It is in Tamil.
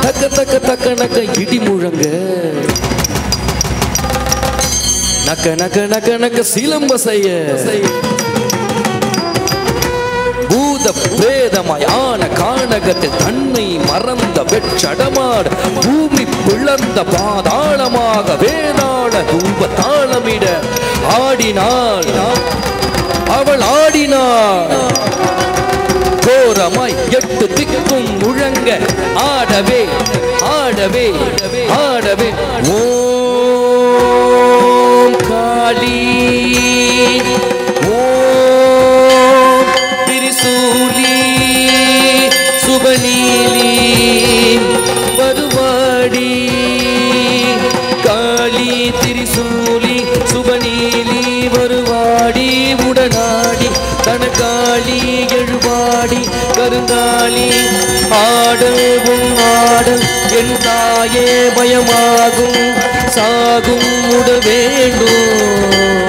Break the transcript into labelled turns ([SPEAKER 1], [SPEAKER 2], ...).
[SPEAKER 1] தக்க தக்க தக்க நக்க இடி முழங்க நக்க நக்க நக்க நக்க சிலம்ப செய்ய பூத பிரேதமயான கானகத்தில் தன்னை மறந்த வெற்றடமாட பூமி பிளந்த பாதாளமாக வேதாள தூப தாளமிட ஆடினாள் அவள் ஆடினாள் கோரமாய் எட்டு திக்கும் முழங்க ஆடவே ஆடவே ஆடவே ஓம் காளி ஓம் திரிசூலி சுபநீலி வருவாடி காளி திரிசூலி சுபநீலி வருவாடி உடனாடி தனகாளி எழுவாடி கருங்காளி ஆடல் ஆடல் என் தாயே பயமாகும் சாகும் உட வேண்டும்